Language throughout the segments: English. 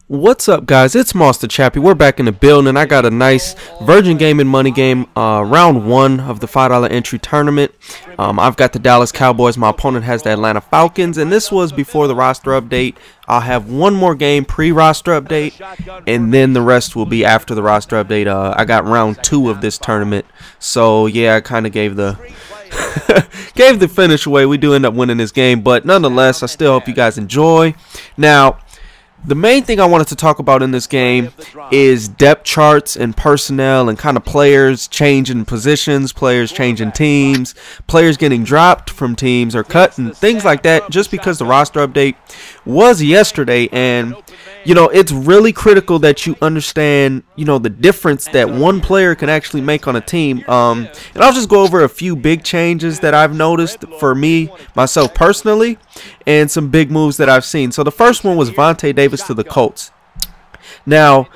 What's up, guys? It's Monster Chappie. We're back in the building. I got a nice VirginGaming money game, round one of the $5 entry tournament. I've got the Dallas Cowboys. My opponent has the Atlanta Falcons, and this was before the roster update. I'll have one more game pre-roster update, and then the rest will be after the roster update. I got round two of this tournament, so yeah, I kind of gave the gave the finish away. We do end up winning this game, but nonetheless, I still hope you guys enjoy. Now, the main thing I wanted to talk about in this game is depth charts and personnel and kind of players changing positions, players changing teams, players getting dropped from teams or cut and things like that, just because the roster update was yesterday. And you know, it's really critical that you understand, you know, the difference that one player can actually make on a team. And I'll just go over a few big changes that I've noticed for myself personally, and some big moves that I've seen. So the first one was Vontae Davis to the Colts. Now,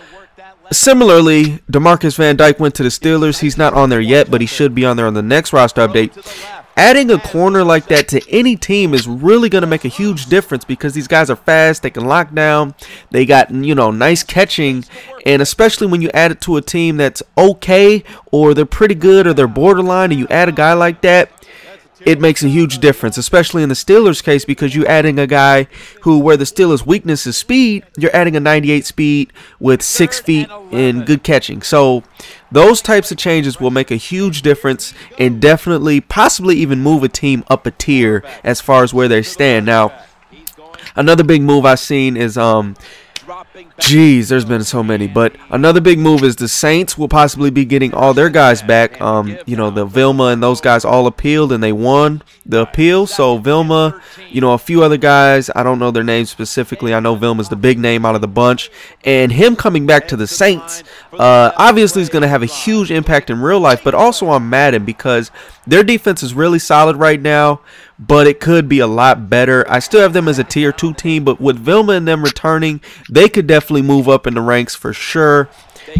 similarly, Demarcus Van Dyke went to the Steelers. He's not on there yet, but he should be on there on the next roster update. Adding a corner like that to any team is really going to make a huge difference because these guys are fast, they can lock down, they got, you know, nice catching, and especially when you add it to a team that's okay or they're pretty good or they're borderline, and you add a guy like that, it makes a huge difference, especially in the Steelers' case, because you're adding a guy who, where the Steelers' weakness is speed, you're adding a 98 speed with 6 feet and good catching. So those types of changes will make a huge difference and definitely, possibly even move a team up a tier as far as where they stand. Now, another big move I've seen is geez, there's been so many, but another big move is the Saints will possibly be getting all their guys back. You know, the Vilma and those guys all appealed and they won the appeal. So Vilma, you know, a few other guys, I don't know their names specifically. I know Vilma's the big name out of the bunch, and him coming back to the Saints obviously is going to have a huge impact in real life, but also on Madden, because their defense is really solid right now, but it could be a lot better. I still have them as a tier 2 team, but with Vilma and them returning, they could definitely move up in the ranks for sure.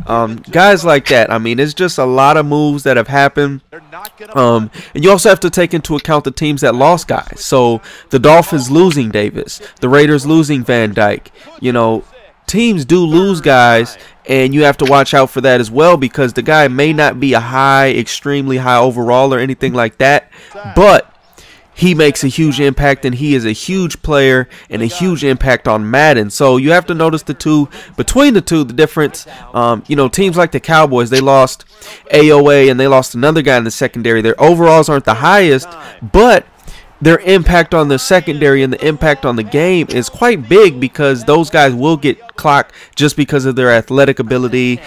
Guys like that, I mean, it's just a lot of moves that have happened. And you also have to take into account the teams that lost guys. So the Dolphins losing Davis, the Raiders losing Van Dyke. You know, teams do lose guys, and you have to watch out for that as well, because the guy may not be a extremely high overall or anything like that, but he makes a huge impact, and he is a huge player and a huge impact on Madden. So you have to notice between the two, the difference. You know, teams like the Cowboys, they lost AOA and they lost another guy in the secondary. Their overalls aren't the highest, but their impact on the secondary and the impact on the game is quite big, because those guys will get clocked just because of their athletic ability,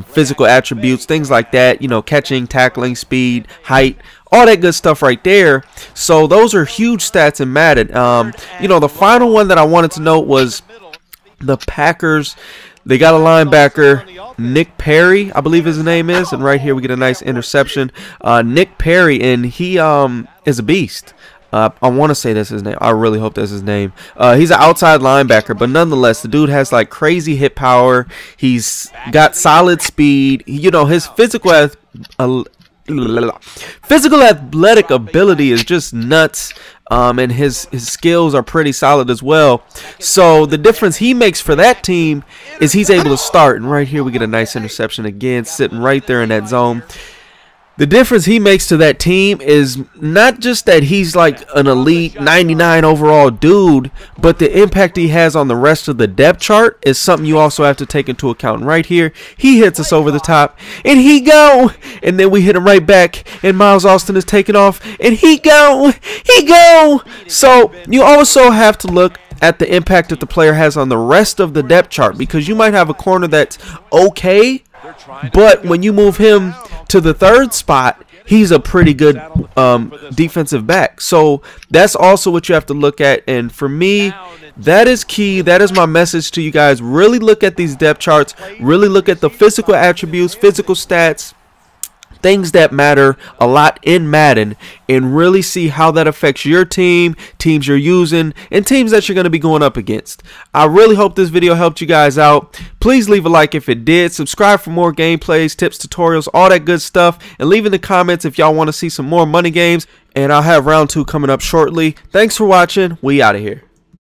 physical attributes, things like that, you know, catching, tackling, speed, height, all that good stuff right there. So those are huge stats in Madden. You know, the final one that I wanted to note was the Packers. They got a linebacker, Nick Perry, I believe his name is, and right here we get a nice interception. Nick Perry, and he is a beast. I want to say that's his name. I really hope that's his name. He's an outside linebacker, but nonetheless, the dude has like crazy hit power. He's got solid speed. You know, his physical athletic ability is just nuts, and his skills are pretty solid as well. So the difference he makes for that team is he's able to start, and right here we get a nice interception again, sitting right there in that zone. The difference he makes to that team is not just that he's like an elite 99 overall dude, but the impact he has on the rest of the depth chart is something you also have to take into account. And right here, he hits us over the top, and he go, and then we hit him right back, and Miles Austin is taking off, and he go. So you also have to look at the impact that the player has on the rest of the depth chart, because you might have a corner that's okay, but when you move him to the third spot, he's a pretty good defensive back. So that's also what you have to look at, and for me, that is key. That is my message to you guys. Really look at these depth charts, really look at the physical attributes, physical stats, things that matter a lot in Madden, and really see how that affects your team, teams you're using, and teams that you're going to be going up against. I really hope this video helped you guys out. Please leave a like if it did. Subscribe for more gameplays, tips, tutorials, all that good stuff, and leave in the comments if y'all want to see some more money games, and I'll have round 2 coming up shortly. Thanks for watching. We out of here.